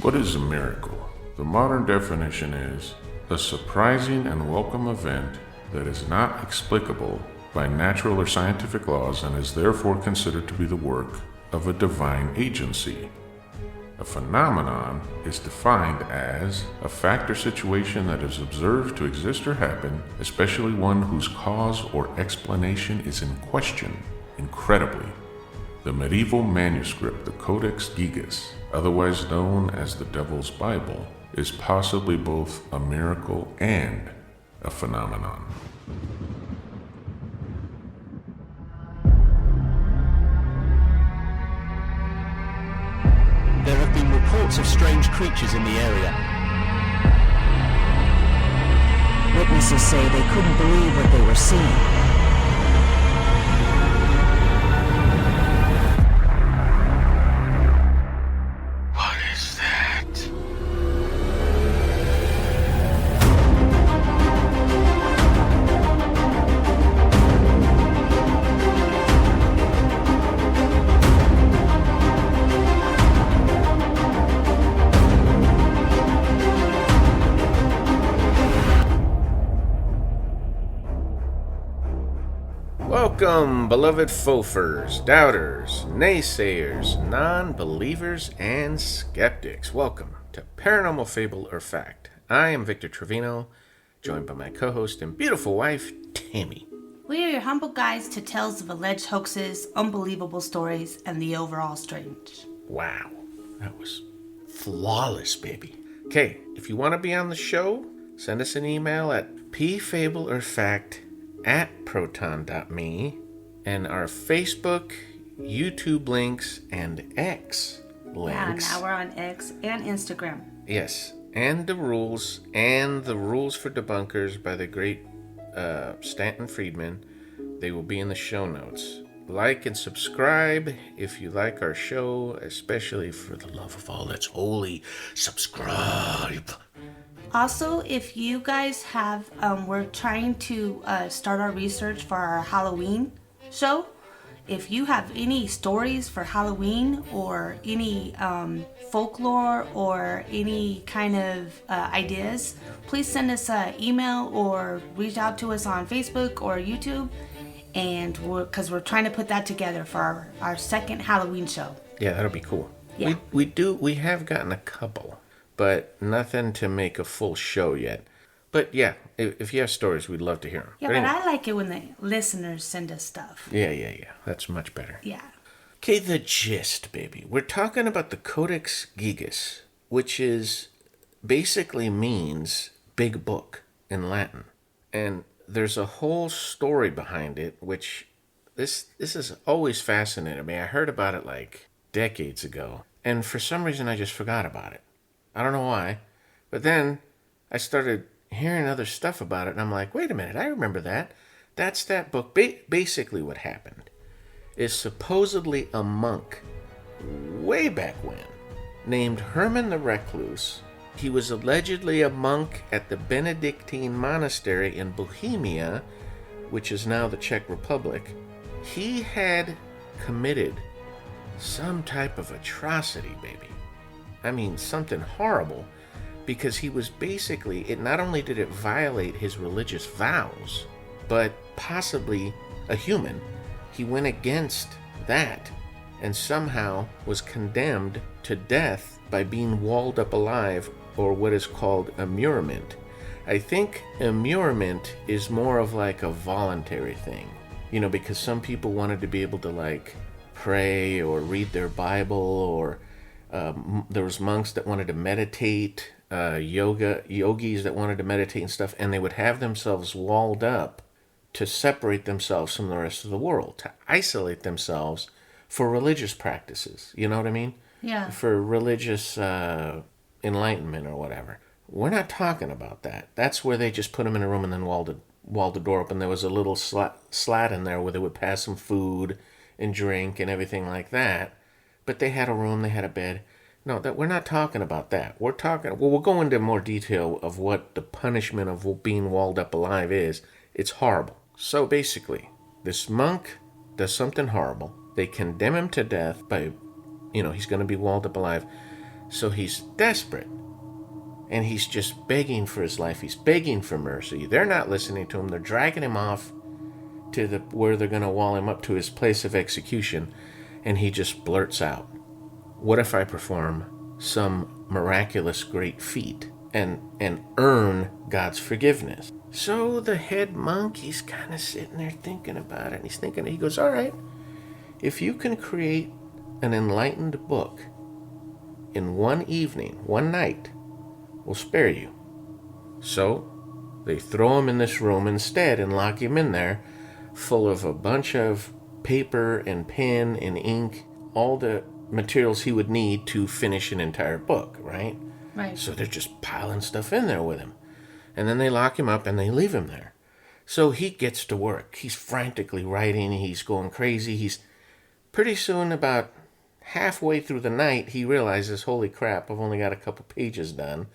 What is a miracle? The modern definition is a surprising and welcome event that is not explicable by natural or scientific laws and is therefore considered to be the work of a divine agency. A phenomenon is defined as a fact or situation that is observed to exist or happen, especially one whose cause or explanation is in question. Incredibly, the medieval manuscript, the Codex Gigas, otherwise known as the Devil's Bible, is possibly both a miracle and a phenomenon. There have been reports of strange creatures in the area. Witnesses say they couldn't believe what they were seeing. What is that? Welcome, beloved fofers, doubters, naysayers, non-believers, and skeptics. Welcome to Paranormal Fable or Fact. I am Victor Trevino, joined by my co-host and beautiful wife, Tammy. We are your humble guides to tales of alleged hoaxes, unbelievable stories, and the overall strange. Wow, that was flawless, baby. Okay, if you want to be on the show, send us an email at pfableorfact@proton.me, and our Facebook, YouTube links, and X links. Yeah, now we're on X and Instagram. Yes, and the rules for debunkers by the great Stanton Friedman. They will be in the show notes. Like and subscribe if you like our show, especially for the love of all that's holy. Subscribe. Also, if you guys have, we're trying to start our research for our Halloween show. If you have any stories for Halloween or any folklore or any kind of ideas, please send us an email or reach out to us on Facebook or YouTube. And because we're trying to put that together for our second Halloween show. Yeah, that'll be cool. Yeah. We have gotten a couple, but nothing to make a full show yet. But yeah, if you have stories, we'd love to hear them. Yeah, but I like it when the listeners send us stuff. Yeah. That's much better. Yeah. Okay, the gist, baby. We're talking about the Codex Gigas, which is basically means big book in Latin. And there's a whole story behind it, which this has always fascinated me. I heard about it like decades ago, and for some reason I just forgot about it. I don't know why, but then I started hearing other stuff about it, and I'm like, wait a minute, I remember that. That's that book. Basically what happened is supposedly a monk way back when named Herman the Recluse. He was allegedly a monk at the Benedictine monastery in Bohemia, which is now the Czech Republic. He had committed some type of atrocity, baby. I mean, something horrible, because he was basically, it not only did it violate his religious vows, but possibly a human. He went against that and somehow was condemned to death by being walled up alive, or what is called immurement. I think immurement is more of like a voluntary thing, because some people wanted to be able to like pray or read their Bible, or there was monks that wanted to meditate, yogis that wanted to meditate and stuff, and they would have themselves walled up to separate themselves from the rest of the world, to isolate themselves for religious practices. You know what I mean? Yeah. For religious enlightenment or whatever. We're not talking about that. That's where they just put them in a room and then walled the door up, and there was a little slat in there where they would pass some food and drink and everything like that. But they had a room, they had a bed. No, we're not talking about that. We'll go into more detail of what the punishment of being walled up alive is. It's horrible. So basically, this monk does something horrible. They condemn him to death by, he's going to be walled up alive. So he's desperate. And he's just begging for his life. He's begging for mercy. They're not listening to him. They're dragging him off to where they're going to wall him up to his place of execution. And he just blurts out, "What if I perform some miraculous great feat and earn God's forgiveness?" So the head monk, he's kind of sitting there thinking about it. And he goes, "All right, if you can create an enlightened book in one evening, one night, we'll spare you." So they throw him in this room instead and lock him in there, full of a bunch of paper and pen and ink, all the materials he would need to finish an entire book, right? Right. So they're just piling stuff in there with him. And then they lock him up and they leave him there. So he gets to work. He's frantically writing. He's going crazy. He's pretty soon, about halfway through the night, he realizes, holy crap, I've only got a couple pages done.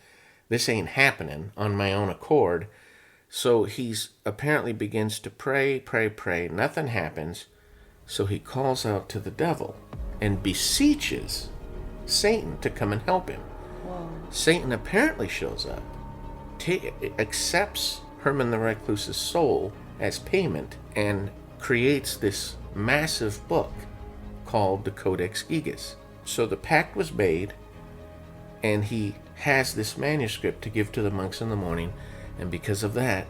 This ain't happening on my own accord. So he's apparently begins to pray. Nothing happens. So he calls out to the devil and beseeches Satan to come and help him. Whoa. Satan apparently shows up, accepts Herman the Recluse's soul as payment, and creates this massive book called the Codex Gigas. So the pact was made, and he has this manuscript to give to the monks in the morning, and because of that,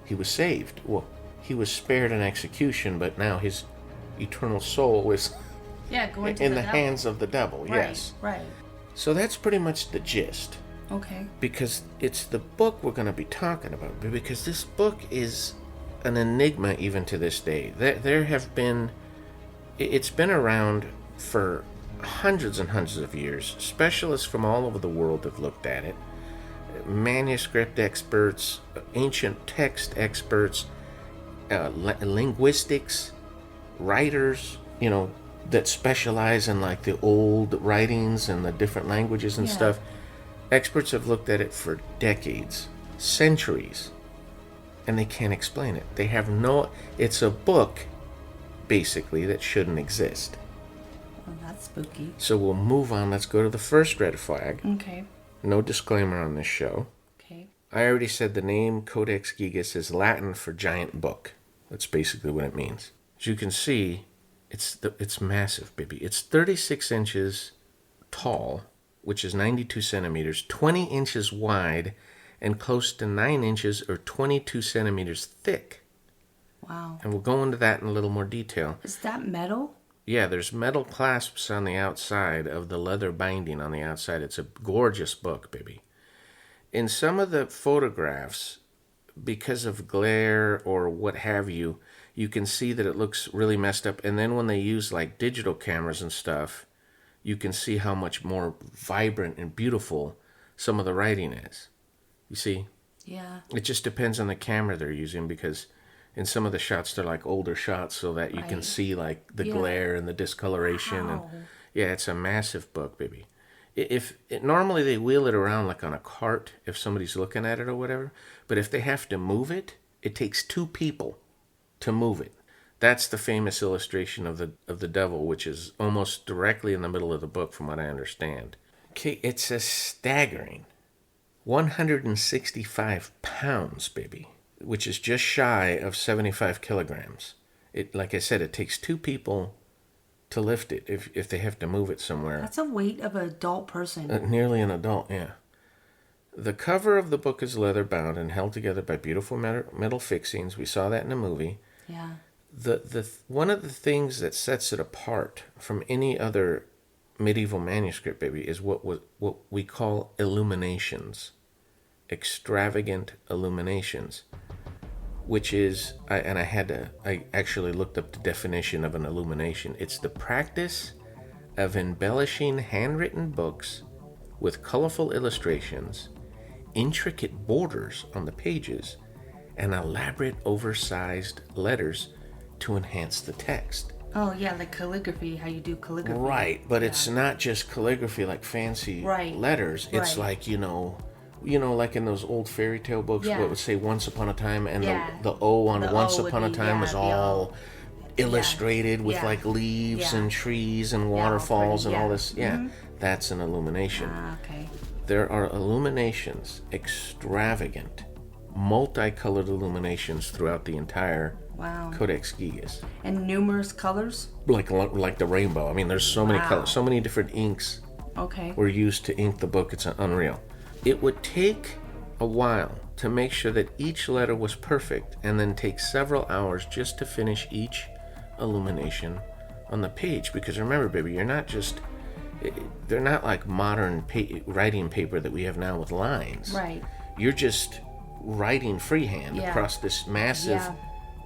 he was saved. Well, he was spared an execution, but now his eternal soul is Going to in the devil. hands of the devil. Right, Yes. Right. So that's pretty much the gist. Okay. Because it's the book we're going to be talking about. Because this book is an enigma even to this day. There have been... It's been around for hundreds and hundreds of years. Specialists from all over the world have looked at it. Manuscript experts, ancient text experts, linguistics, writers, that specialize in like the old writings and the different languages and stuff. Experts have looked at it for decades, centuries, and they can't explain it. They have it's a book, basically, that shouldn't exist. Oh, that's spooky. So we'll move on. Let's go to the first red flag. Okay. No disclaimer on this show. Okay. I already said the name Codex Gigas is Latin for giant book. That's basically what it means. As you can see, it's massive, baby. It's 36 inches tall, which is 92 centimeters, 20 inches wide, and close to 9 inches or 22 centimeters thick. Wow. And we'll go into that in a little more detail. Is that metal? Yeah, there's metal clasps on the outside of the leather binding on the outside. It's a gorgeous book, baby. In some of the photographs, because of glare or what have you, you can see that it looks really messed up. And then when they use like digital cameras and stuff, you can see how much more vibrant and beautiful some of the writing is. You see? Yeah. It just depends on the camera they're using, because in some of the shots they're like older shots so that you can see like the glare and the discoloration. Wow. And yeah, it's a massive book, baby. Normally they wheel it around like on a cart if somebody's looking at it or whatever, but if they have to move it, it takes 2 people to move it. That's the famous illustration of the devil, which is almost directly in the middle of the book from what I understand. Okay, it's a staggering 165 pounds, baby, which is just shy of 75 kilograms. Like I said, it takes 2 people to lift it if they have to move it somewhere. That's a weight of an adult person. Nearly an adult, yeah. The cover of the book is leather bound and held together by beautiful metal fixings. We saw that in the movie. Yeah. One of the things that sets it apart from any other medieval manuscript, baby, is what we call illuminations, extravagant illuminations, which is, I actually looked up the definition of an illumination. It's the practice of embellishing handwritten books with colorful illustrations, intricate borders on the pages, and elaborate oversized letters to enhance the text. Oh, yeah, like calligraphy, how you do calligraphy. Right, but it's not just calligraphy like fancy letters. It's like, like in those old fairy tale books where it would say once upon a time, and the O on once upon a time was all illustrated with Yeah. like leaves Yeah. and trees and waterfalls pretty, and all yeah. this. Yeah, that's an illumination. Ah, okay. There are illuminations, extravagant, multicolored illuminations throughout the entire Wow. Codex Gigas. And numerous colors. Like the rainbow. I mean, there's so many Wow. colors, so many different inks Okay. were used to ink the book. It's unreal. It would take a while to make sure that each letter was perfect, and then take several hours just to finish each illumination on the page. Because remember, baby, they're not like modern writing paper that we have now with lines. Right. You're just writing freehand Yeah. across this massive Yeah.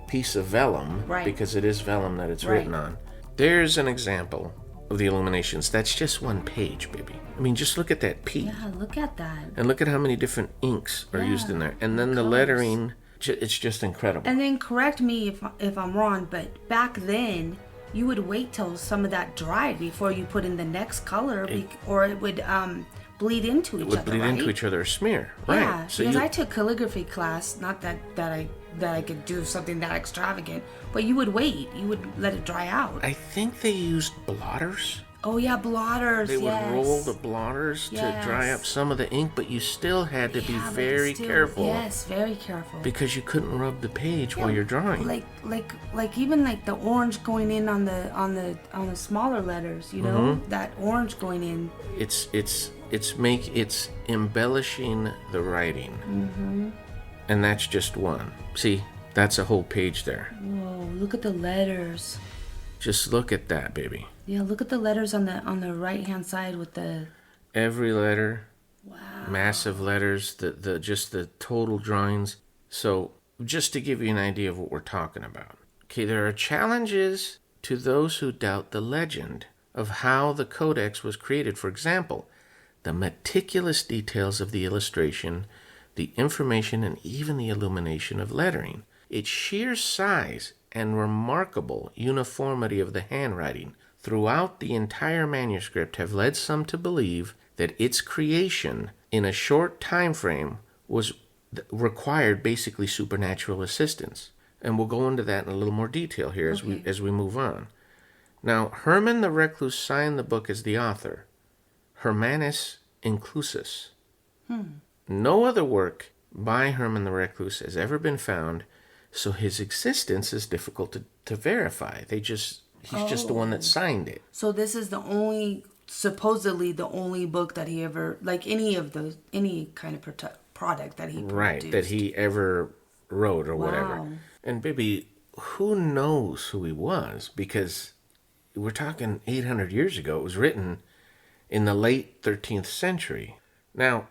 piece of vellum, Right. because it is vellum that it's Right. written on. There's an example of the illuminations. That's just one page, baby. I mean, just look at that P. Yeah, look at that. And look at how many different inks are used in there. And then the colors. lettering, it's just incredible. And then correct me if I'm wrong, but back then you would wait till some of that dried before you put in the next color, or it would bleed into each It would other. bleed right? into each other or smear. Right. Yeah, So because you, I took calligraphy class. Not that I could do something that extravagant, but you would wait. You would let it dry out. I think they used blotters. Oh yeah, blotters. They would yes. roll the blotters to dry Yes. up some of the ink, but you still had to be Yeah, but very still- careful. Yes, very careful. Because you couldn't rub the page while you're drawing. Like even like the orange going in on the smaller letters, you know, that orange going in. It's embellishing the writing. And that's just one. See, that's a whole page there. Whoa, look at the letters. Just look at that, baby. Yeah, look at the letters on the right hand side with the Every letter, massive letters, the total drawings. So just to give you an idea of what we're talking about. Okay, there are challenges to those who doubt the legend of how the codex was created. For example, the meticulous details of the illustration, the information, and even the illumination of lettering. Its sheer size and remarkable uniformity of the handwriting throughout the entire manuscript have led some to believe that its creation in a short time frame was required basically supernatural assistance. And we'll go into that in a little more detail here as we move on. Now, Herman the Recluse signed the book as the author, Hermanus Inclusus. No other work by Herman the Recluse has ever been found, so his existence is difficult to verify. He's just the one that signed it. So this is supposedly the only book that he ever, like any kind of product that he produced. Right, that he ever wrote or whatever. Wow. And baby, who knows who he was? Because we're talking 800 years ago. It was written in the late 13th century. Now,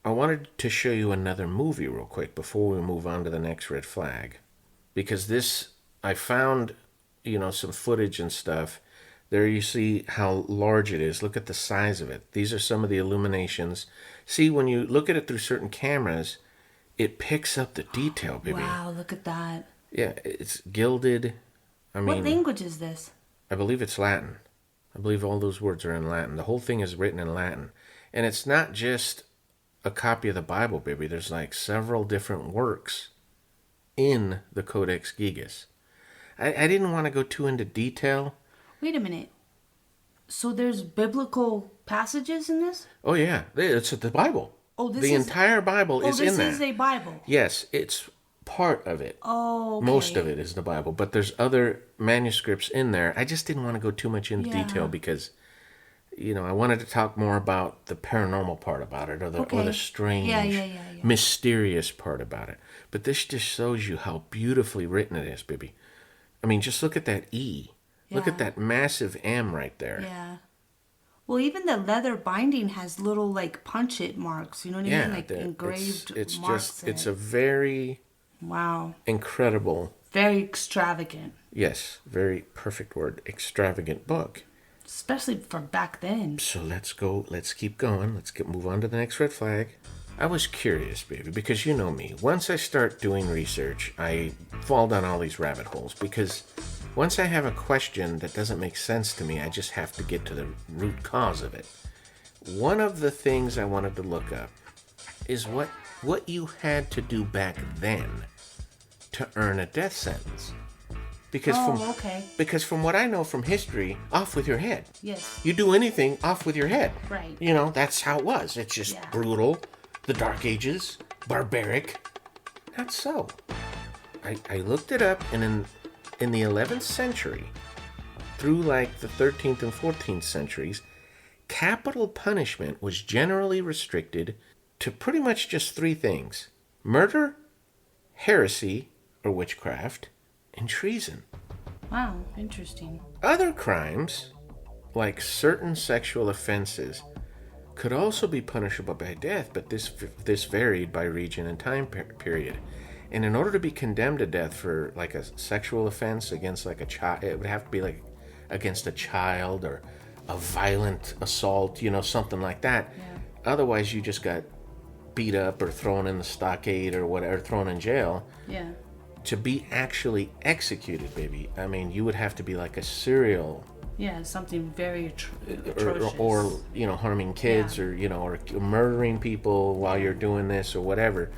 I wanted to show you another movie real quick before we move on to the next red flag. Because I found, some footage and stuff. There you see how large it is. Look at the size of it. These are some of the illuminations. See, when you look at it through certain cameras, it picks up the detail, baby. Wow, look at that. Yeah, it's gilded. What language is this? I believe it's Latin. I believe all those words are in Latin. The whole thing is written in Latin. And it's not just a copy of the Bible, baby. There's like several different works in the Codex Gigas. I didn't want to go too into detail. Wait a minute. So there's biblical passages in this? Oh, yeah. It's the Bible. Oh, this the is... entire Bible is in there. This is a Bible. Yes, it's part of it. Oh, okay. Most of it is the Bible, but there's other manuscripts in there. I just didn't want to go too much into detail because, I wanted to talk more about the paranormal part about it or the strange, mysterious part about it. But this just shows you how beautifully written it is, baby. I mean, just look at that E. Look at that massive M right there. Yeah. Well, even the leather binding has little punch-it marks. You know what I mean? Like engraved marks. It's a very incredible, very extravagant. Yes, very perfect word. Extravagant book. Especially for back then. So let's keep going. Move on to the next red flag. I was curious, baby, because you know me. Once I start doing research, I fall down all these rabbit holes because once I have a question that doesn't make sense to me, I just have to get to the root cause of it. One of the things I wanted to look up is what you had to do back then to earn a death sentence. Because okay. because from what I know from history, off with your head. Yes. You do anything, off with your head. Right. You know, that's how it was. It's just brutal. The Dark Ages, barbaric. Not so. I looked it up, and in the 11th century, through like the 13th and 14th centuries, capital punishment was generally restricted to pretty much just 3 things: murder, heresy or witchcraft, and treason. Wow, interesting. Other crimes, like certain sexual offenses, could also be punishable by death, but this varied by region and time period. And in order to be condemned to death for like a sexual offense against like a child, it would have to be like against a child or a violent assault, something like that. Yeah. Otherwise, you just got beat up or thrown in the stockade or whatever, thrown in jail. Yeah. To be actually executed, baby, I mean, you would have to be like a serial. Yeah, something very atrocious. Or harming kids, or murdering people while you're doing this or whatever.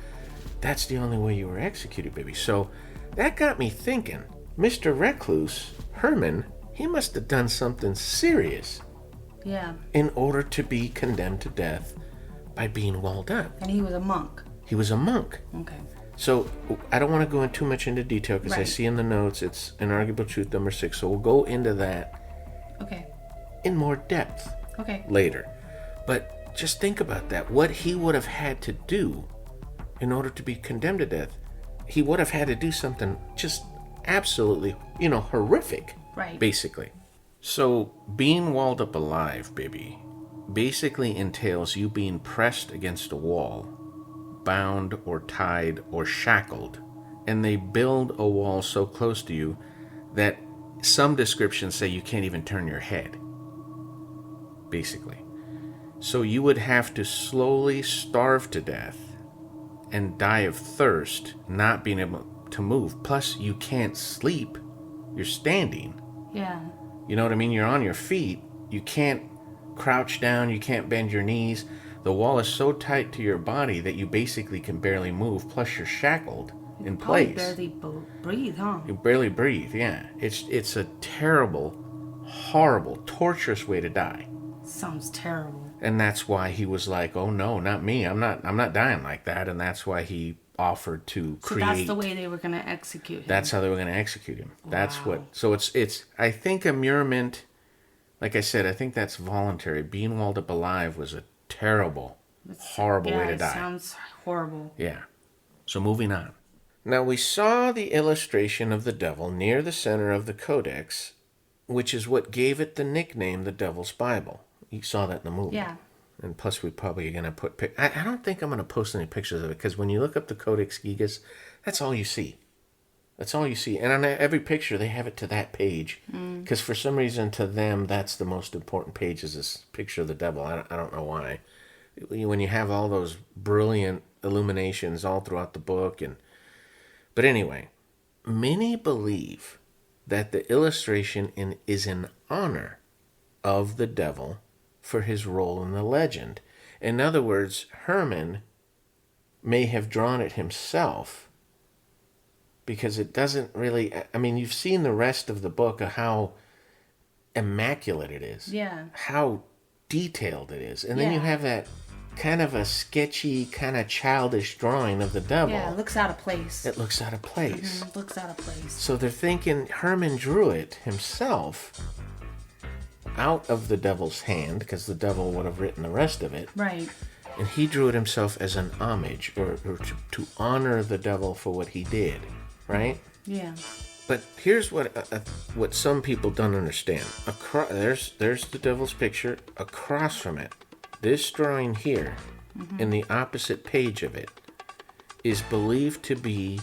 That's the only way you were executed, baby. So that got me thinking, Mr. Recluse, Herman, he must have done something serious. Yeah. In order to be condemned to death by being walled up. And he was a monk. He was a monk. Okay. So I don't want to go in too much into detail because I see in the notes it's inarguable truth number 6. So we'll go into that in more depth later. But just think about that. What he would have had to do in order to be condemned to death, he would have had to do something just absolutely, horrific. Right. Basically. So being walled up alive, baby, basically entails you being pressed against a wall, bound or tied or shackled, and they build a wall so close to you that some descriptions say you can't even turn your head, basically. So you would have to slowly starve to death and die of thirst, not being able to move. Plus, you can't sleep. You're standing. Yeah. You know what I mean? You're on your feet. You can't crouch down. You can't bend your knees. The wall is so tight to your body that you basically can barely move. Plus, you're shackled in place. Barely breathe, huh? You barely breathe. Yeah, it's a terrible, horrible, torturous way to die. Sounds terrible. And that's why he was like, "Oh no, not me. I'm not dying like that." And that's why he offered to create. So that's the way they were going to execute him. That's how they were going to execute him. Wow. That's what. So it's. I think immurement. Like I said, I think that's voluntary. Being walled up alive was a terrible, horrible way to die. Sounds horrible. Yeah. So moving on. Now we saw the illustration of the devil near the center of the Codex, which is what gave it the nickname the Devil's Bible. You saw that in the movie. Yeah. And plus we're probably going to put... I don't think I'm going to post any pictures of it, because when you look up the Codex Gigas, that's all you see. That's all you see. And on every picture, they have it to that page. Because for some reason, to them, that's the most important page, is this picture of the devil. I don't know why. When you have all those brilliant illuminations all throughout the book. But anyway, many believe that the illustration is in honor of the devil for his role in the legend. In other words, Herman may have drawn it himself, because it doesn't really... I mean, you've seen the rest of the book of how immaculate it is. Yeah. How detailed it is. And then you have that kind of a sketchy, kind of childish drawing of the devil. Yeah, it looks out of place. It looks out of place. It looks out of place. So they're thinking Herman drew it himself out of the devil's hand, because the devil would have written the rest of it. Right. And he drew it himself as an homage, or to honor the devil for what he did. Right? Yeah. But here's what some people don't understand. There's the devil's picture. Across from it, this drawing here, in the opposite page of it, is believed to be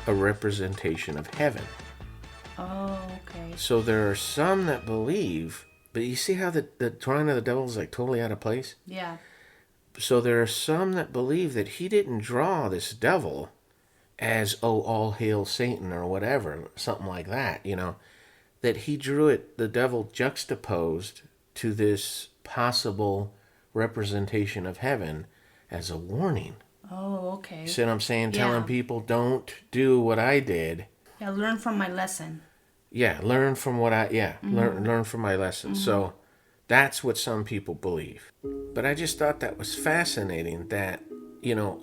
a representation of heaven. Oh, okay. So there are some that believe, but you see how the drawing of the devil is like totally out of place? Yeah. So there are some that believe that he didn't draw this devil as, all hail Satan or whatever, something like that, that he drew it, the devil juxtaposed to this possible representation of heaven as a warning. Oh, okay. You see what I'm saying? Telling people, don't do what I did. Yeah, learn from my lesson. Yeah, learn from what learn from my lessons. So that's what some people believe. But I just thought that was fascinating that,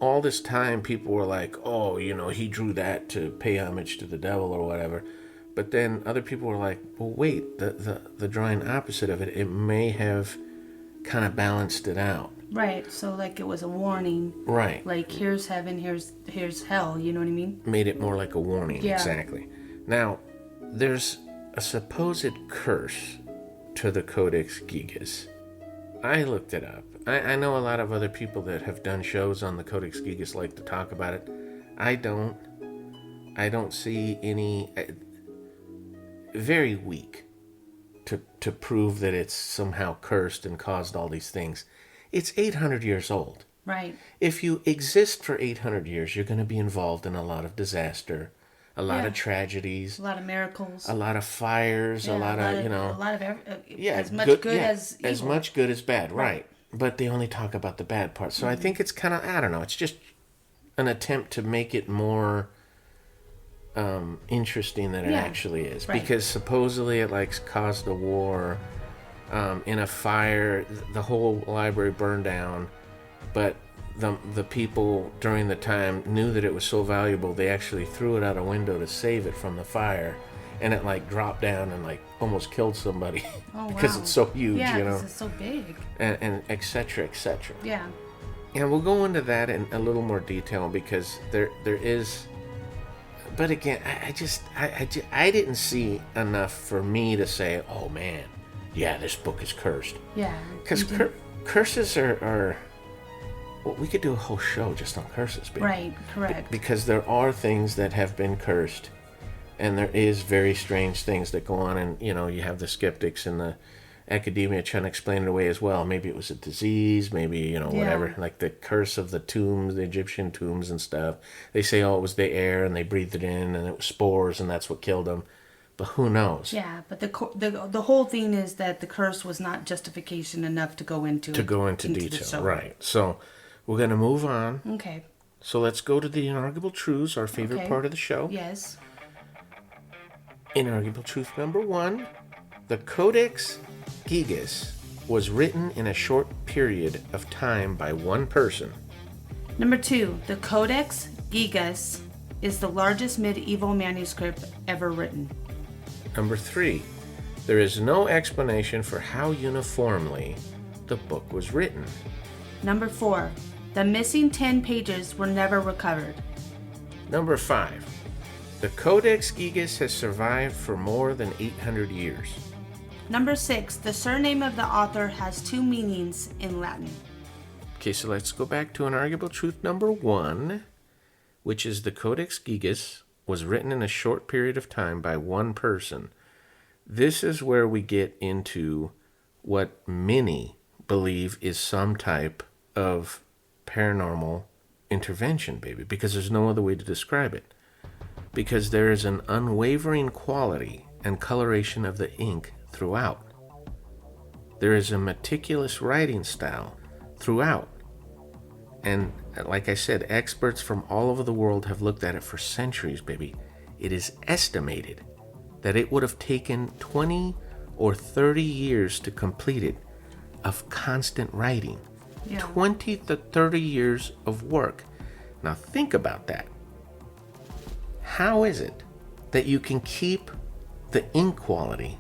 all this time people were like, oh, he drew that to pay homage to the devil or whatever. But then other people were like, well, wait, the drawing opposite of it, it may have kind of balanced it out. Right. So like it was a warning. Right. Like here's heaven, here's hell. You know what I mean? Made it more like a warning. Yeah. Exactly. Now, there's a supposed curse to the Codex Gigas. I looked it up. I know a lot of other people that have done shows on the Codex Gigas like to talk about it. I don't see any. Very weak to prove that it's somehow cursed and caused all these things. It's 800 years old. Right. If you exist for 800 years, you're going to be involved in a lot of disaster, a lot of tragedies, A lot of miracles. a lot of fires, a lot of as much good as evil. as much good as bad, right? But they only talk about the bad parts. So I think it's kind of, I don't know, it's just an attempt to make it more interesting than it actually is. Right. Because supposedly it caused a war, in a fire, the whole library burned down, but the people during the time knew that it was so valuable they actually threw it out a window to save it from the fire, and it dropped down and almost killed somebody. Because it's so huge, because it's so big. and et cetera, et cetera. Yeah. And we'll go into that in a little more detail because there is. But again, I didn't see enough for me to say, oh man, yeah, this book is cursed. Yeah. Because curses are well, we could do a whole show just on curses, baby. Right, correct. Because there are things that have been cursed, and there is very strange things that go on, and you have the skeptics and the academia trying to explain it away as well. Maybe it was a disease, maybe whatever, like the curse of the tombs, the Egyptian tombs and stuff. They say, oh, it was the air and they breathed it in and it was spores and that's what killed them. But who knows? Yeah, but the whole thing is that the curse was not justification enough to go into detail, right? So we're gonna move on. Okay. So let's go to the inarguable truths, our favorite part of the show. Yes. Inarguable truth number 1: the Codex Gigas was written in a short period of time by one person. Number 2, the Codex Gigas is the largest medieval manuscript ever written. Number 3, there is no explanation for how uniformly the book was written. Number 4, the missing 10 pages were never recovered. Number 5, the Codex Gigas has survived for more than 800 years. Number 6, the surname of the author has 2 meanings in Latin. Okay, so let's go back to inarguable truth number 1, which is the Codex Gigas was written in a short period of time by one person. This is where we get into what many believe is some type of paranormal intervention, baby, because there's no other way to describe it. Because there is an unwavering quality and coloration of the ink throughout. There is a meticulous writing style throughout. And like I said, experts from all over the world have looked at it for centuries, baby. It is estimated that it would have taken 20 or 30 years to complete it of constant writing. Yeah. 20 to 30 years of work. Now think about that. How is it that you can keep the ink quality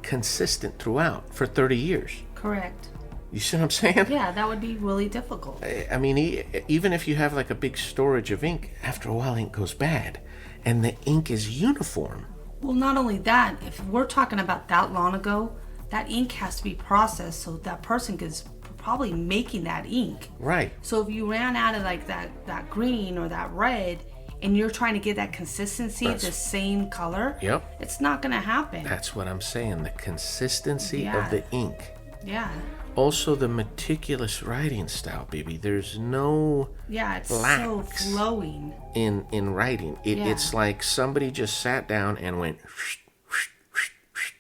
consistent throughout for 30 years? Correct. You see what I'm saying? Yeah, that would be really difficult. I mean, even if you have like a big storage of ink, after a while ink goes bad and the ink is uniform. Well, not only that, if we're talking about that long ago, that ink has to be processed so that person is probably making that ink. Right. So if you ran out of like that green or that red and you're trying to get that consistency, the same color, Yep. It's not going to happen. That's what I'm saying, the consistency of the ink. Yeah. Also the meticulous writing style, baby. There's no it's lax so flowing in writing. It's like somebody just sat down and went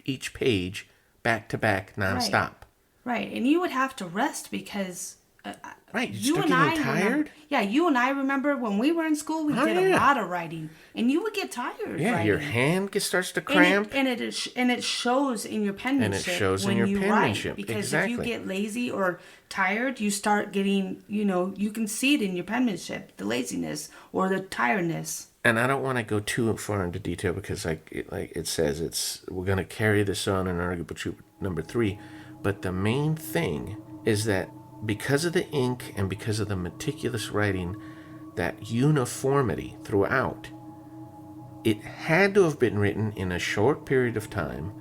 each page back to back nonstop. Right. And you would have to rest because Right, you You start and I getting tired? remember, yeah, you and I remember when we were in school, we did a yeah. lot of writing, and you would get tired. Yeah, writing. your hand starts to cramp. And it shows in your penmanship. shows in when your you penmanship, write, because exactly. if you get lazy or tired, you start getting, you can see it in your penmanship, the laziness or the tiredness. And I don't want to go too far into detail because, like it says, we're going to carry this on in Arguable Truth number 3. But the main thing is that because of the ink and because of the meticulous writing, that uniformity throughout, it had to have been written in a short period of time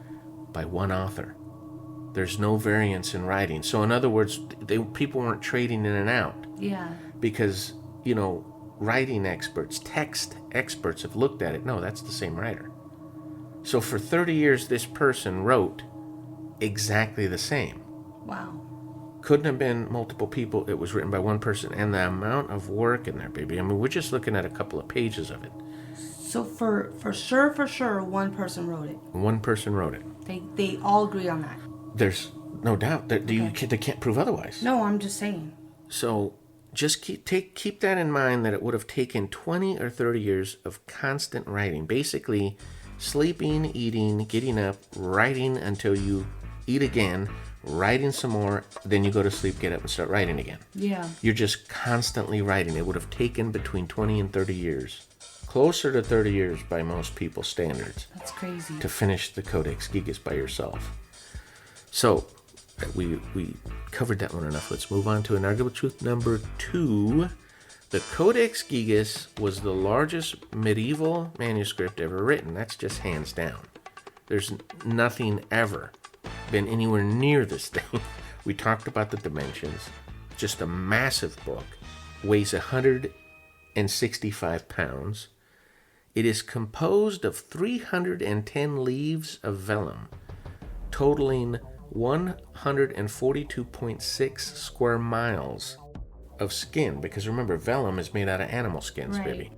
by one author. There's no variance in writing. So in other words, people weren't trading in and out. Yeah. Because, writing experts, text experts have looked at it. No, that's the same writer. So for 30 years, this person wrote exactly the same. Wow. Couldn't have been multiple people. It was written by one person. And the amount of work in there, baby. I mean, we're just looking at a couple of pages of it. So for sure, one person wrote it. One person wrote it. They all agree on that. There's no doubt that they can't prove otherwise. No, I'm just saying. So just keep that in mind, that it would have taken 20 or 30 years of constant writing. Basically, sleeping, eating, getting up, writing until you eat again, writing some more, then you go to sleep, get up, and start writing again. Yeah. You're just constantly writing. It would have taken between 20 and 30 years. Closer to 30 years by most people's standards. That's crazy. To finish the Codex Gigas by yourself. So, we covered that one enough. Let's move on to Inarguable Truth number 2. The Codex Gigas was the largest medieval manuscript ever written. That's just hands down. There's nothing ever been anywhere near this thing. We talked about the dimensions. Just a massive book. Weighs 165 pounds. It is composed of 310 leaves of vellum, totaling 142.6 square miles of skin. Because remember, vellum is made out of animal skins, Right. baby.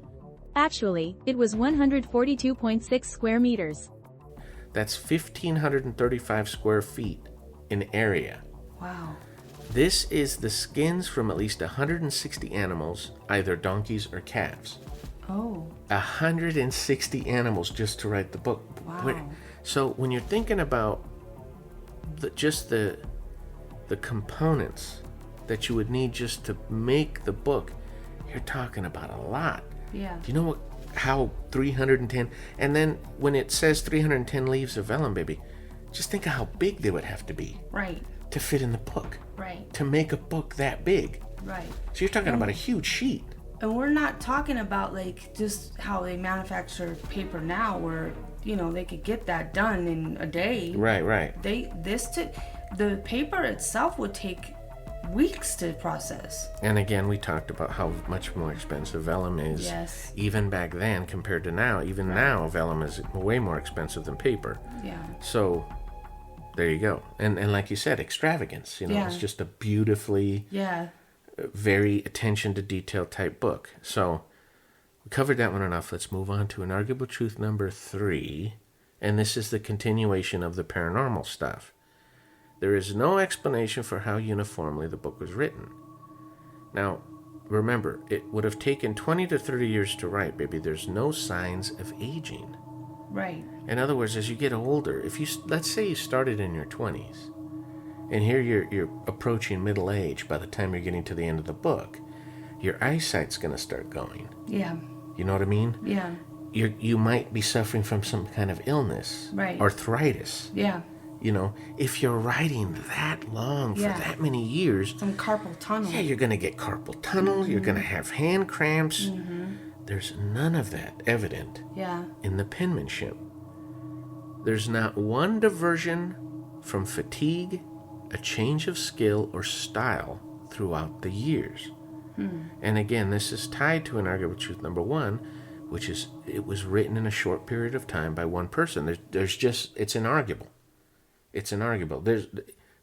Actually, it was 142.6 square meters. That's 1,535 square feet in area. Wow. This is the skins from at least 160 animals, either donkeys or calves. Oh. 160 animals just to write the book. Wow. So when you're thinking about the components that you would need just to make the book, you're talking about a lot. Yeah. Do you know how 310, and then when it says 310 leaves of vellum, baby, just think of how big they would have to be Right. to fit in the book, Right. to make a book that big. Right. So you're talking about a huge sheet. And we're not talking about like just how they manufacture paper now, where they could get that done in a day. Right. The paper itself would take weeks to process. And again, we talked about how much more expensive vellum is. Yes. Even back then compared to now. Even now, vellum is way more expensive than paper. Yeah. So there you go. And like you said, extravagance. Yeah. It's just a beautifully, Yeah. very attention to detail type book. So we covered that one enough. Let's move on to Inarguable Truth number 3. And this is the continuation of the paranormal stuff. There is no explanation for how uniformly the book was written. Now, remember, it would have taken 20 to 30 years to write, baby. There's no signs of aging. Right. In other words, as you get older, let's say you started in your 20s, and here you're approaching middle age by the time you're getting to the end of the book, your eyesight's going to start going. Yeah. You know what I mean? Yeah. You might be suffering from some kind of illness. Right. Arthritis. Yeah. If you're writing that long for that many years, Some carpal tunnel. yeah, you're going to get carpal tunnel, you're going to have hand cramps. There's none of that evident Yeah. in the penmanship. There's not one diversion from fatigue, a change of skill, or style throughout the years. And again, this is tied to Inarguable Truth number 1, which is it was written in a short period of time by one person. It's inarguable. It's inarguable.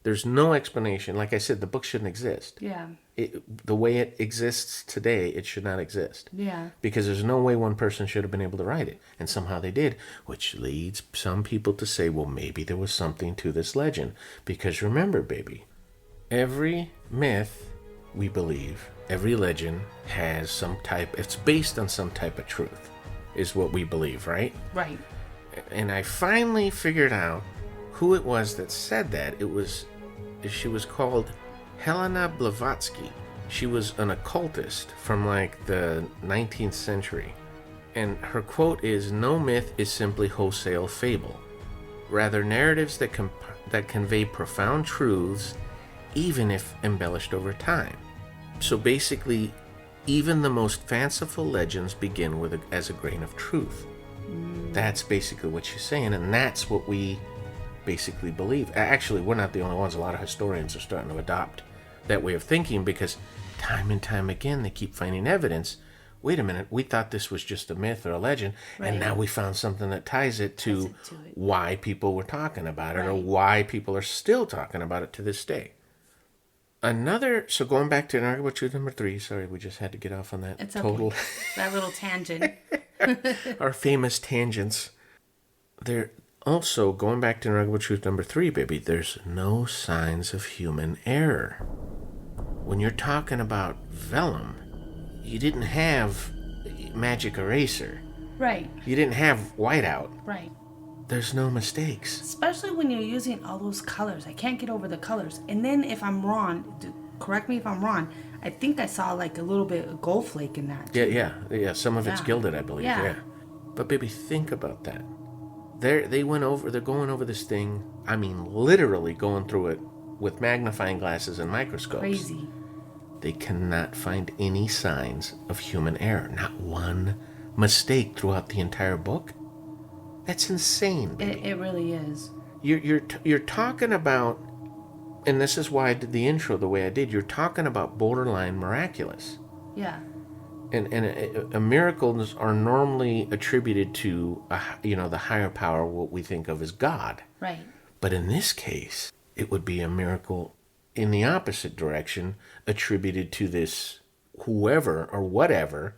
There's no explanation. Like I said, the book shouldn't exist. Yeah. The way it exists today, it should not exist. Yeah. Because there's no way one person should have been able to write it. And somehow they did, which leads some people to say, well, maybe there was something to this legend. Because remember, baby, every myth we believe, every legend has some type, it's based on some type of truth, is what we believe, right? Right. And I finally figured out who it was that said that. She was called Helena Blavatsky. She was an occultist from like the 19th century. And her quote is, "No myth is simply wholesale fable. Rather, narratives that convey profound truths, even if embellished over time." So basically, even the most fanciful legends begin with as a grain of truth. That's basically what she's saying, and that's what we basically believe. Actually, we're not the only ones. A lot of historians are starting to adopt that way of thinking because time and time again they keep finding evidence. Wait a minute, we thought this was just a myth or a legend, and now we found something that ties it to why people were talking about it or why people are still talking about it to this day. So going back to argument truth number 3, sorry, we just had to get off on that It's total... okay. That little tangent. Our famous tangents. They're also, going back to argument truth number 3, baby, there's no signs of human error. When you're talking about vellum, you didn't have magic eraser. Right. You didn't have whiteout. Right. There's no mistakes. Especially when you're using all those colors. I can't get over the colors. And then if I'm wrong, correct me if I'm wrong, I think I saw like a little bit of gold flake in that. Yeah. Some of it's gilded, I believe. Yeah. But baby, think about that. They're going over this thing. I mean, literally going through it with magnifying glasses and microscopes. Crazy. They cannot find any signs of human error. Not one mistake throughout the entire book. That's insane, baby. It really is. You're talking about, and this is why I did the intro the way I did. You're talking about borderline miraculous. Yeah. And miracles are normally attributed to the higher power, what we think of as God. Right. But in this case, it would be a miracle in the opposite direction, attributed to this whoever or whatever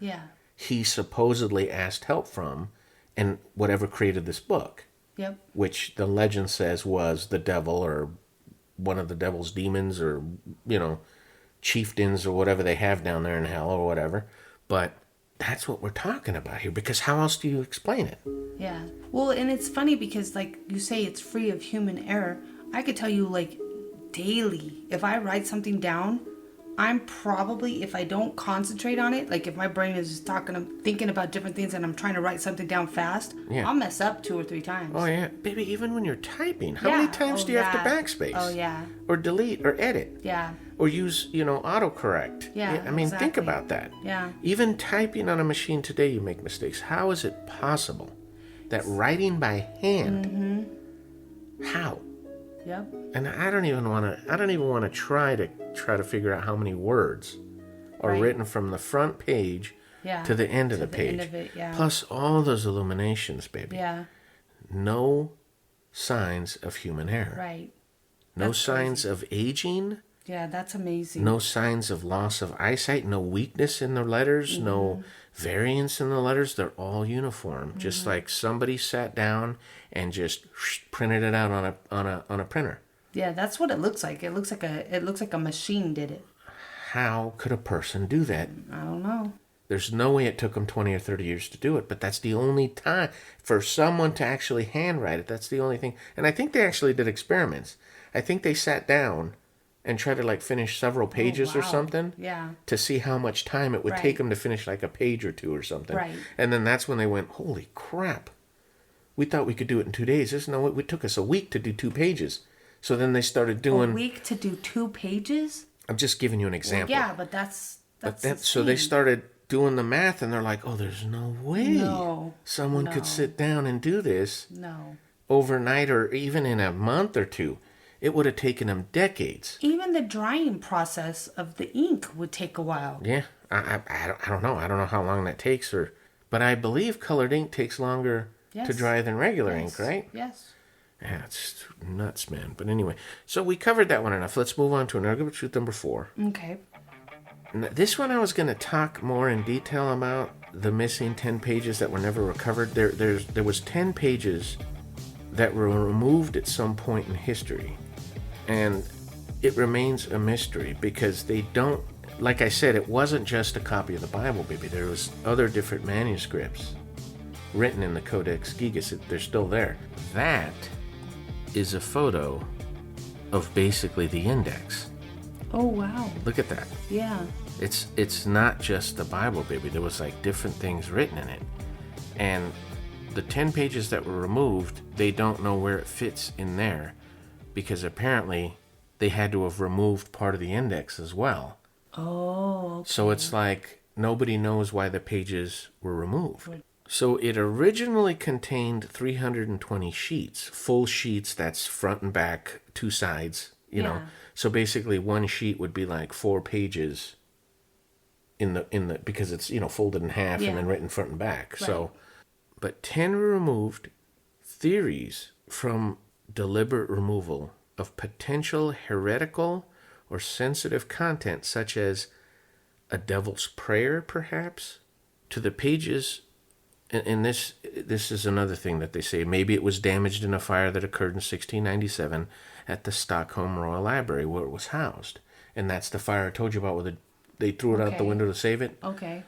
he supposedly asked help from, and whatever created this book. Yep. Which the legend says was the devil or one of the devil's demons or, chieftains or whatever they have down there in hell or whatever. But that's what we're talking about here, because how else do you explain it? Yeah. Well, and it's funny because, like you say, it's free of human error. I could tell you, like, daily, if I write something down, I'm probably, if I don't concentrate on it, like if my brain is just thinking about different things and I'm trying to write something down fast, I'll mess up 2 or 3 times. Oh, yeah. Baby, even when you're typing, how many times do you have to backspace? Oh, yeah. Or delete or edit? Yeah. Or use, autocorrect. Yeah, I mean, exactly. think about that. Yeah. Even typing on a machine today, you make mistakes. How is it possible that writing by hand, how? Yep. And I don't even want to try to figure out how many words are written from the front page to the end of the page. End of it, Plus all those illuminations, baby. Yeah. No signs of human error. Right. No signs of aging. Yeah, that's amazing. No signs of loss of eyesight. No weakness in the letters. No variance in the letters. They're all uniform. Just like somebody sat down and just printed it out on a printer. Yeah, that's what it looks like. It looks like a machine did it. How could a person do that? I don't know. There's no way it took them 20 or 30 years to do it, but that's the only time for someone to actually handwrite it. That's the only thing. And I think they actually did experiments. I think they sat down and tried to finish several pages or something to see how much time it would take them to finish a page or 2 or something. Right. And then that's when they went, holy crap. We thought we could do it in 2 days. It took us a week to do 2 pages. So then they started doing... A week to do 2 pages? I'm just giving you an example. Well, yeah, but that's so they started doing the math, and they're like, oh, there's no way someone could sit down and do this overnight or even in a month or 2. It would have taken them decades. Even the drying process of the ink would take a while. Yeah, I don't know. I don't know how long that takes, but I believe colored ink takes longer to dry than regular ink, right? Yes. Yeah, it's nuts, man. But anyway, so we covered that one enough. Let's move on to an argument truth number 4. Okay. Now, this one I was going to talk more in detail about the missing 10 pages that were never recovered. There was 10 pages that were removed at some point in history. And it remains a mystery because they don't like I said, it wasn't just a copy of the Bible, baby. There was other different manuscripts written in the Codex Gigas. They're still there. That is a photo of basically the index. Oh, wow. Look at that. Yeah. It's not just the Bible, baby. There was like different things written in it. And the 10 pages that were removed, they don't know where it fits in there because apparently they had to have removed part of the index as well. Oh, okay. So it's like nobody knows why the pages were removed. So it originally contained 320 sheets, full sheets, that's front and back, two sides, you know. So basically one sheet would be like 4 pages in the because it's, you know, folded in half and then written front and back. Right. So but 10 were removed. Theories from deliberate removal of potential heretical or sensitive content, such as a devil's prayer, perhaps, to the pages. And this is another thing that they say. Maybe it was damaged in a fire that occurred in 1697 at the Stockholm Royal Library where it was housed. And that's the fire I told you about where they threw it out the window to save it. Okay.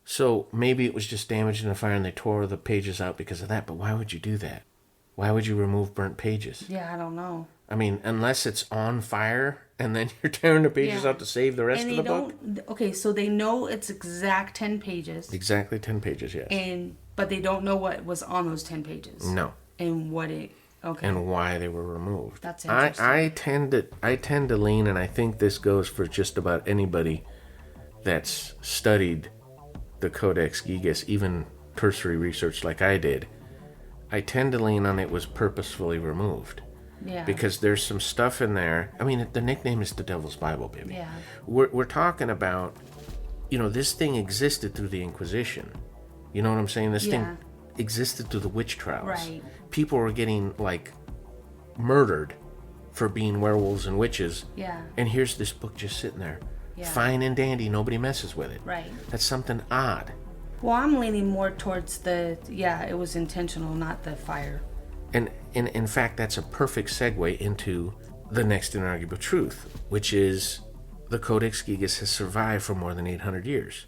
So maybe it was just damaged in a fire and they tore the pages out because of that. But why would you do that? Why would you remove burnt pages? Yeah, I don't know. I mean, unless it's on fire and then you're tearing the pages out to save the rest of the book. Okay, so they know it's exact 10 pages. Exactly 10 pages, yes. But they don't know what was on those 10 pages. No. And what it... Okay. And why they were removed. That's interesting. I tend to lean, and I think this goes for just about anybody that's studied the Codex Gigas, even cursory research like I did. I tend to lean on it was purposefully removed. Yeah. Because there's some stuff in there. I mean, the nickname is the Devil's Bible, baby. Yeah. We're talking about, you know, this thing existed through the Inquisition. You know what I'm saying? This thing existed through the witch trials. Right. People were getting, like, murdered for being werewolves and witches. Yeah. And here's this book just sitting there. Yeah. Fine and dandy. Nobody messes with it. Right. That's something odd. Well, I'm leaning more towards it was intentional, not the fire. And in fact, that's a perfect segue into the next inarguable truth, which is the Codex Gigas has survived for more than 800 years.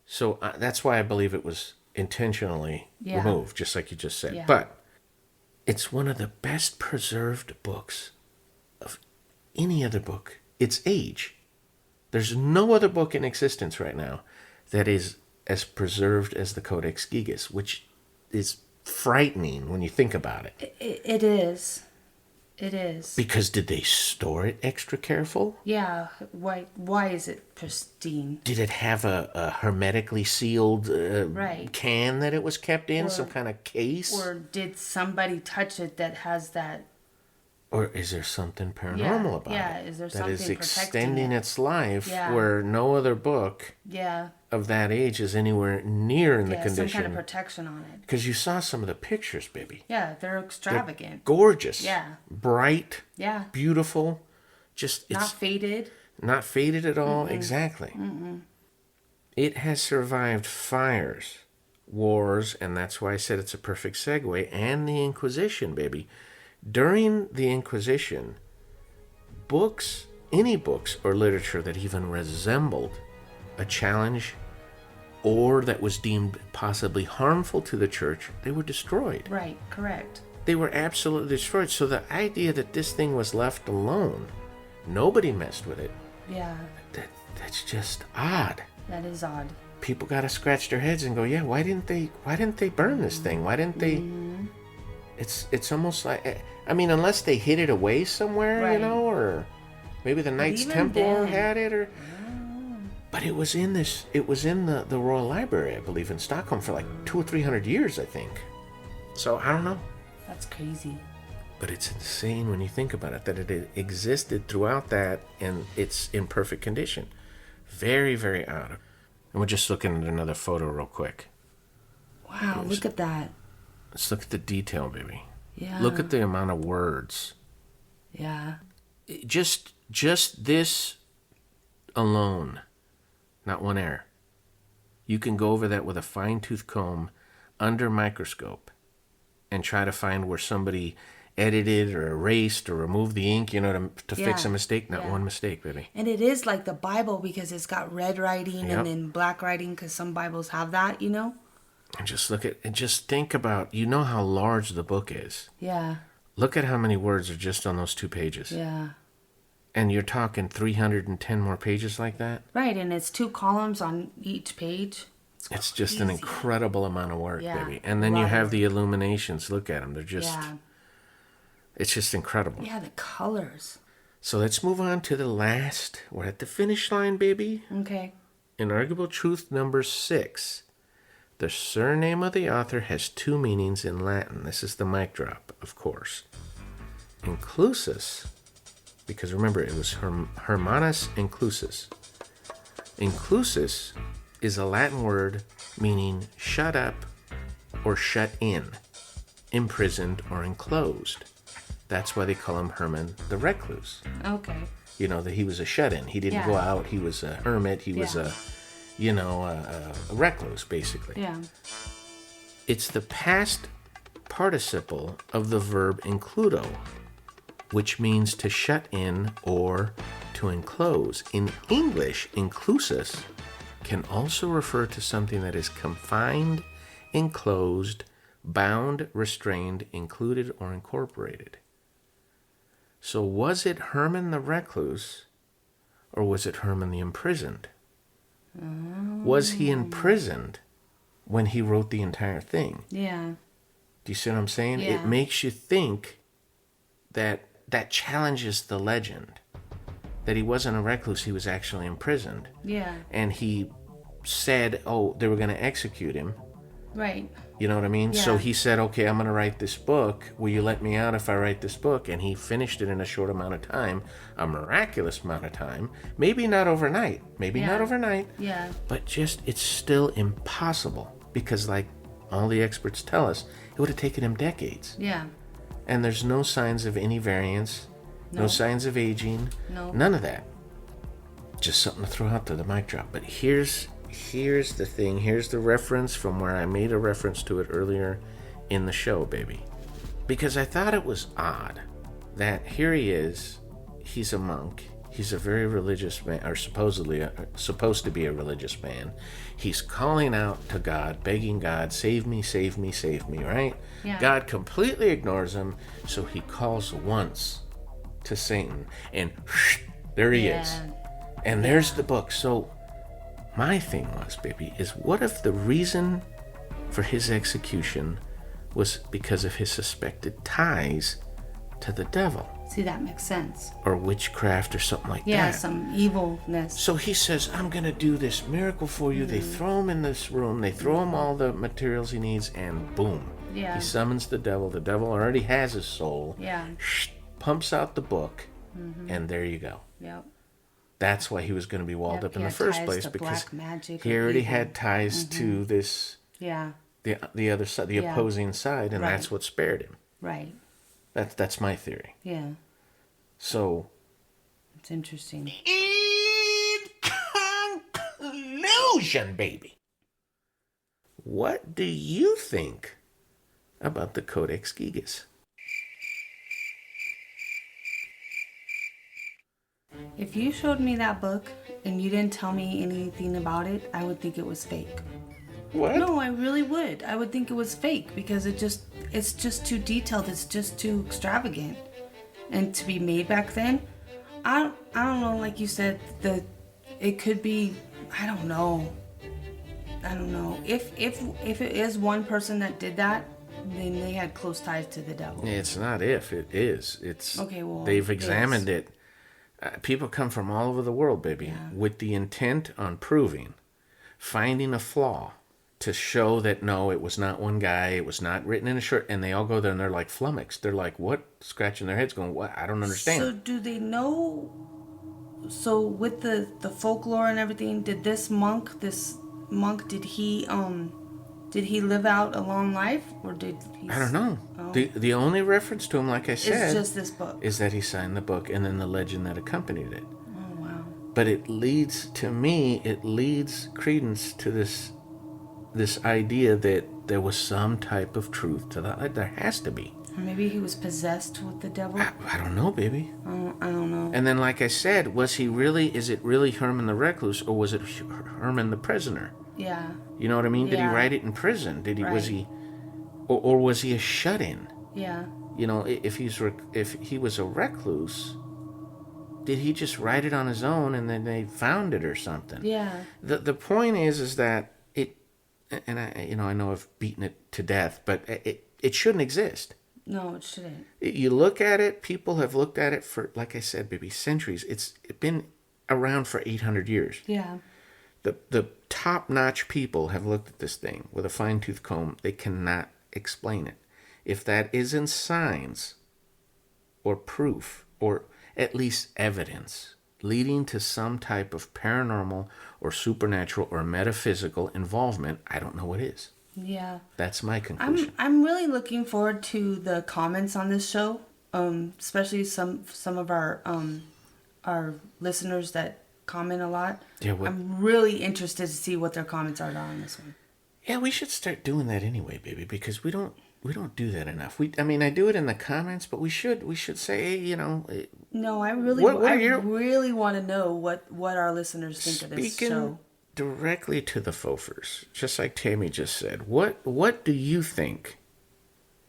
So that's why I believe it was intentionally removed, just like you just said. Yeah. But it's one of the best preserved books of any other book its age. There's no other book in existence right now that is as preserved as the Codex Gigas, which is frightening when you think about it. It is. It is. Because did they store it extra careful? Yeah. Why is it pristine? Did it have a hermetically sealed can that it was kept in? Some kind of case? Or did somebody touch it that has that? Or is there something paranormal about it? Yeah, is there something that is extending its life where no other book of that age is anywhere near in the condition. Some kind of protection on it. Because you saw some of the pictures, baby. Yeah, they're extravagant. They're gorgeous. Yeah. Bright. Yeah. Beautiful. Just not faded. Not faded at all. Exactly. It has survived fires, wars, and that's why I said it's a perfect segue, and the Inquisition, baby. During the Inquisition, any books or literature that even resembled a challenge or that was deemed possibly harmful to the church, they were destroyed. Right, correct. They were absolutely destroyed. So the idea that this thing was left alone, nobody messed with it. Yeah. That's just odd. That is odd. People got to scratch their heads and go, yeah, why didn't they burn this thing? Why didn't they? It's almost like, I mean, unless they hid it away somewhere, you know, or maybe the Knights Templar had it, or. But it was in the Royal Library, I believe, in Stockholm for like 200 or 300 years, I think. So I don't know. That's crazy. But it's insane when you think about it, that it existed throughout that and it's in perfect condition. Very, very odd. And we're just looking at another photo real quick. Wow, look at that. Let's look at the detail, baby. Yeah. Look at the amount of words. Yeah. Just this alone, not one error. You can go over that with a fine-tooth comb under microscope and try to find where somebody edited or erased or removed the ink, to fix a Yeah. mistake. Not Yeah. one mistake, baby. And it is like the Bible because it's got red writing Yep. and then black writing because some Bibles have that, you know? And just think about, how large the book is. Yeah. Look at how many words are just on those 2 pages. Yeah. And you're talking 310 more pages like that? Right, and it's 2 columns on each page. It's just an crazy. incredible amount of work, Yeah, baby. And then a you lot have of the illuminations. Look at them. They're just, Yeah. it's just incredible. Yeah, the colors. So let's move on to the last. We're at the finish line, baby. Okay. Inarguable truth number 6. The surname of the author has 2 meanings in Latin. This is the mic drop, of course. Inclusus, because remember, it was Hermanus Inclusus. Inclusus is a Latin word meaning shut up or shut in, imprisoned or enclosed. That's why they call him Herman the Recluse. Okay. That he was a shut-in. He didn't Yeah. go out. He was a hermit. He was Yeah. a recluse, basically. Yeah. It's the past participle of the verb includo, which means to shut in or to enclose. In English, inclusus can also refer to something that is confined, enclosed, bound, restrained, included, or incorporated. So was it Herman the Recluse, or was it Herman the Imprisoned? Was he imprisoned when he wrote the entire thing? Yeah. Do you see what I'm saying? Yeah. It makes you think that challenges the legend. That he wasn't a recluse, he was actually imprisoned. Yeah. And he said, they were going to execute him. Right. You know what I mean? So Yeah. he said, okay, I'm going to write this book. Will you let me out if I write this book? And he finished it in a short amount of time, a miraculous amount of time. Maybe not overnight. Yeah. But it's still impossible. Because like all the experts tell us, it would have taken him decades. Yeah. And there's no signs of any variance, no signs of aging, none of that. Just something to throw out to the mic drop. But here's the thing. Here's the reference from where I made a reference to it earlier in the show, baby. Because I thought it was odd that here he is. He's a monk. He's a very religious man, or supposedly supposed to be a religious man. He's calling out to God, begging God, save me, save me, save me, right? Yeah. God completely ignores him, so he calls once to Satan, and there he is. And there's the book. So my thing was, baby, is what if the reason for his execution was because of his suspected ties to the devil? See, that makes sense. Or witchcraft or something like Yeah, that. some evilness. So he says, I'm going to do this miracle for you. They throw him in this room. They throw him all the materials he needs, and boom. Yeah. He summons the devil. The devil already has his soul. Yeah. Pumps out the book, and there you go. Yep. That's why he was going to be walled Yep, up in he the had first ties place, to because black magic he or already evil. had ties to this, Yeah. the other side, the Yeah. opposing side, and Right. that's what spared him. Right. That's my theory. Yeah. So, It's interesting. in conclusion, baby, what do you think about the Codex Gigas? If you showed me that book and you didn't tell me anything about it, I would think it was fake. What? No, I really would. I would think it was fake because it's just too detailed. It's just too extravagant. And to be made back then, I don't know, like you said, it could be, I don't know. If it is one person that did that, then they had close ties to the devil. It's not if, it is. It's Okay, well, they've it examined is. it. People come from all over the world, baby, with the intent on finding a flaw to show that no, it was not one guy, it was not written in a shirt, and they all go there and they're like flummoxed. They're like, what? Scratching their heads going, what? I don't understand. So do they know? So with the folklore and everything, did this monk, did he live out a long life, or did he? I don't know. Oh. The only reference to him, like I said, It's just this book. is that he signed the book and then the legend that accompanied it. Oh wow. But it leads credence to this idea that there was some type of truth to that. There has to be. Or maybe he was possessed with the devil. I don't know, baby. I don't know. And then, like I said, is it really Herman the Recluse, or was it Herman the Prisoner? Yeah. You know what I mean? Did he Yeah. write it in prison? Was Right. he, or was he a shut-in? Yeah. You know, if he was a recluse, did he just write it on his own and then they found it or something? Yeah. The point is that it, and I know I've beaten it to death, but it shouldn't exist. No, it shouldn't. You look at it, people have looked at it for, like I said, baby, centuries. It's been around for 800 years. Yeah. The top-notch people have looked at this thing with a fine-tooth comb. They cannot explain it. If that isn't signs or proof or at least evidence leading to some type of paranormal or supernatural or metaphysical involvement, I don't know what is. Yeah. That's my conclusion. I'm really looking forward to the comments on this show, especially some of our listeners that comment a lot. Yeah, I'm really interested to see what their comments are on this one. Yeah, we should start doing that anyway, baby, because we don't do that enough. I do it in the comments, but we should say, No, I really really want to know what our listeners think of this speaking show. directly to the fofers, just like Tammy just said. What do you think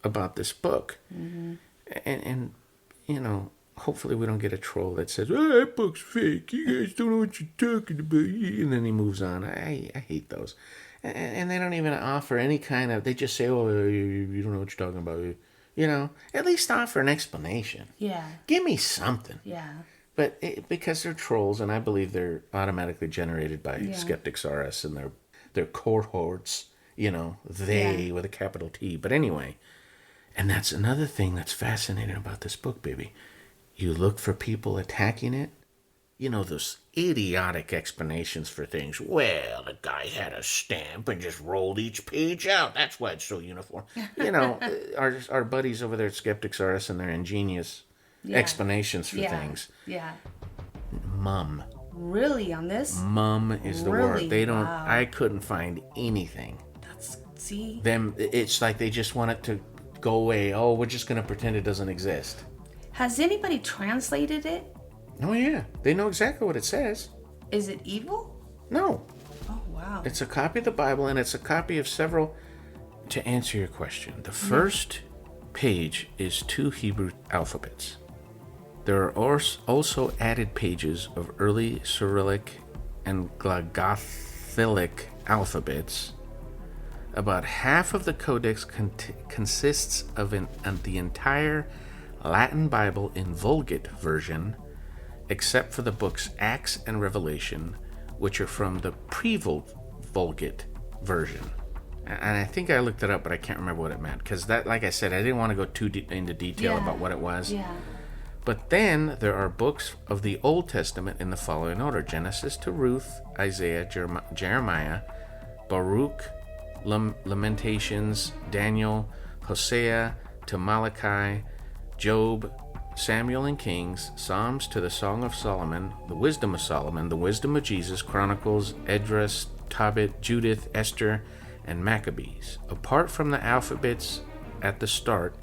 about this book? Mm-hmm. And hopefully we don't get a troll that says, "Oh, that book's fake. You guys don't know what you're talking about." And then he moves on. I hate those. And they don't even offer any kind of... They just say, "Oh, you don't know what you're talking about." At least offer an explanation. Yeah. Give me something. Yeah. But because they're trolls, and I believe they're automatically generated by Skeptics R Us and their cohorts, with a capital T. But anyway, and that's another thing that's fascinating about this book, baby. You look for people attacking it. Those idiotic explanations for things. Well, the guy had a stamp and just rolled each page out. That's why it's so uniform. Our buddies over there at Skeptics R Us and their ingenious explanations for things. Yeah. Mum. Really, on this? Mum is the Really? word. They don't... Wow. I couldn't find anything. See? It's like they just want it to go away. Oh, we're just going to pretend it doesn't exist. Has anybody translated it? Oh, yeah. They know exactly what it says. Is it evil? No. Oh, wow. It's a copy of the Bible, and it's a copy of several... To answer your question, the first page is 2 Hebrew alphabets. There are also added pages of early Cyrillic and Glagolic alphabets. About half of the Codex consists of the entire Latin Bible in Vulgate version, except for the books Acts and Revelation, which are from the pre-Vulgate version. And I think I looked it up, but I can't remember what it meant. Because that, like I said, I didn't want to go too into detail about what it was. Yeah. But then there are books of the Old Testament in the following order: Genesis to Ruth, Isaiah, Jeremiah, Baruch, Lamentations, Daniel, Hosea to Malachi, Job, Samuel and Kings, Psalms to the Song of Solomon, the Wisdom of Solomon, the Wisdom of Jesus, Chronicles, Esdras, Tobit, Judith, Esther, and Maccabees. Apart from the alphabets at the start,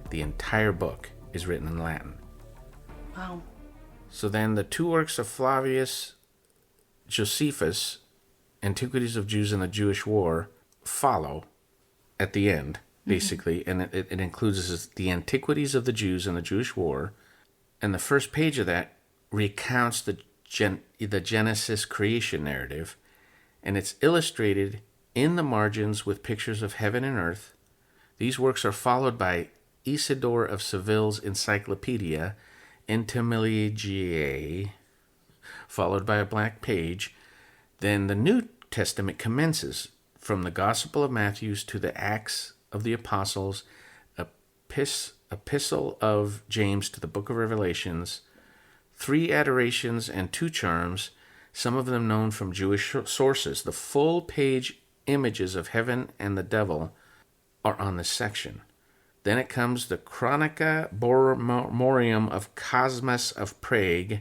the entire book is written in Latin. Wow. So then the 2 works of Flavius Josephus, Antiquities of Jews and the Jewish War, follow at the end, basically, and it includes the Antiquities of the Jews and the Jewish War, and the first page of that recounts the Genesis creation narrative, and it's illustrated in the margins with pictures of heaven and earth. These works are followed by Isidore of Seville's Encyclopedia Entomologiae, followed by a blank page. Then the New Testament commences from the Gospel of Matthew to the Acts of the Apostles, Epistle of James to the Book of Revelations, 3 adorations and 2 charms, some of them known from Jewish sources. The full page images of heaven and the devil are on this section. Then it comes the Chronica Bormorium of Cosmas of Prague,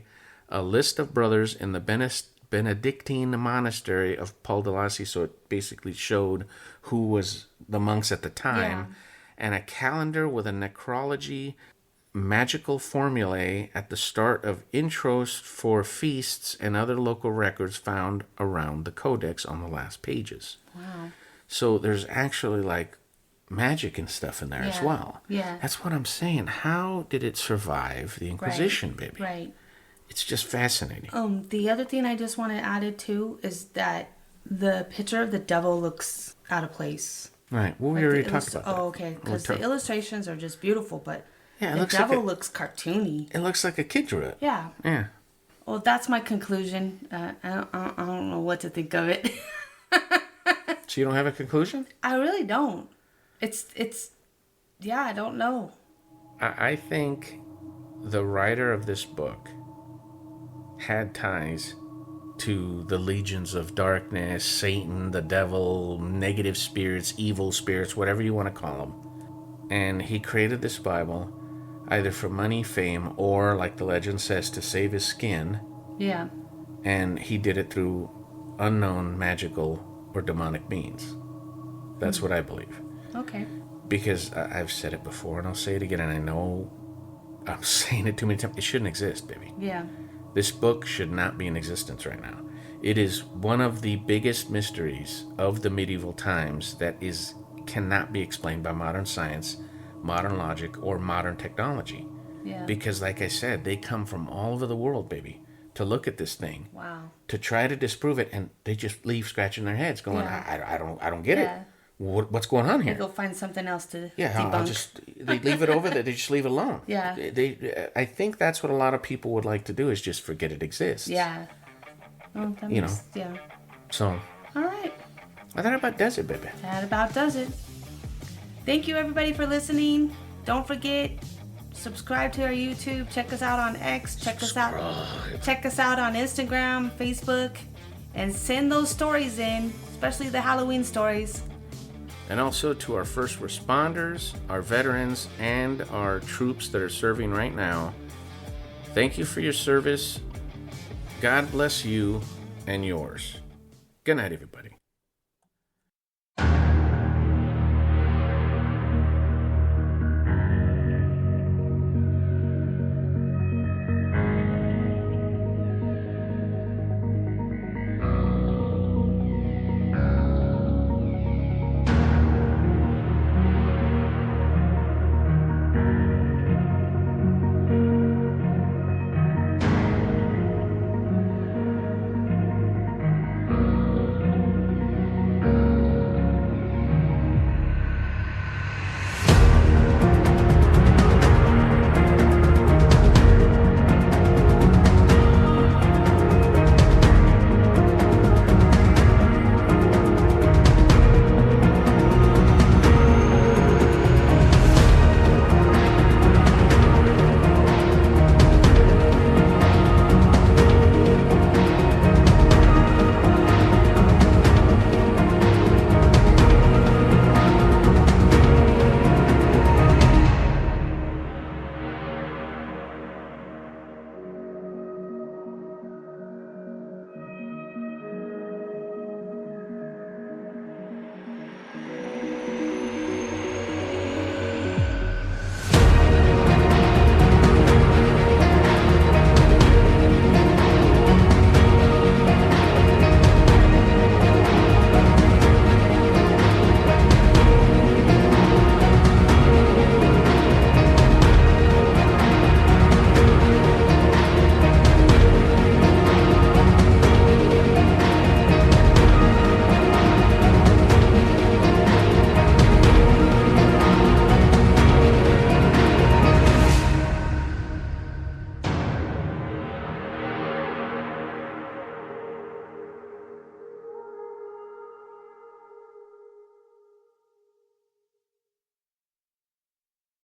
a list of brothers in the Benedictine monastery of Paul de Lassi, so it basically showed who was the monks at the time. and a calendar with a necrology magical formulae at the start of intros for feasts and other local records found around the codex on the last pages. Wow. So there's actually like magic and stuff in there as well. Yeah. That's what I'm saying. How did it survive the Inquisition, baby? Right. It's just fascinating. The other thing I just want to add it to is that the picture of the devil looks out of place. Right. Well, we Like already the talked about that. Oh, okay. Because the illustrations are just beautiful, but Yeah, it the looks devil like looks cartoony. it looks like a kid drew it. Yeah. Yeah. Well, that's my conclusion. I don't know what to think of it. So you don't have a conclusion? I really don't. Yeah, I don't know. I think the writer of this book had ties to the legions of darkness, Satan, the devil, negative spirits, evil spirits, whatever you want to call them. And he created this Bible either for money, fame, or, like the legend says, to save his skin. Yeah. And he did it through unknown magical or demonic means. That's what I believe. Okay. Because I've said it before and I'll say it again, and I know I'm saying it too many times. It shouldn't exist, baby. Yeah. This book should not be in existence right now. It is one of the biggest mysteries of the medieval times that cannot be explained by modern science, modern logic, or modern technology. Yeah. Because, like I said, they come from all over the world, baby, to look at this thing, Wow. to try to disprove it, and they just leave scratching their heads, going, Yeah. I don't get Yeah. it. What's going on They here? go find something else to Yeah, debunk. they leave it over there. They just leave it alone. Yeah. I think that's what a lot of people would like to do, is just forget it exists. Yeah. Oh, that You makes, know. Yeah. So, All right. that about does it, baby. That about does it. Thank you, everybody, for listening. Don't forget, subscribe to our YouTube. Check us out on X. Check us out on Instagram, Facebook, and send those stories in, especially the Halloween stories. And also to our first responders, our veterans, and our troops that are serving right now. Thank you for your service. God bless you and yours. Good night, everybody.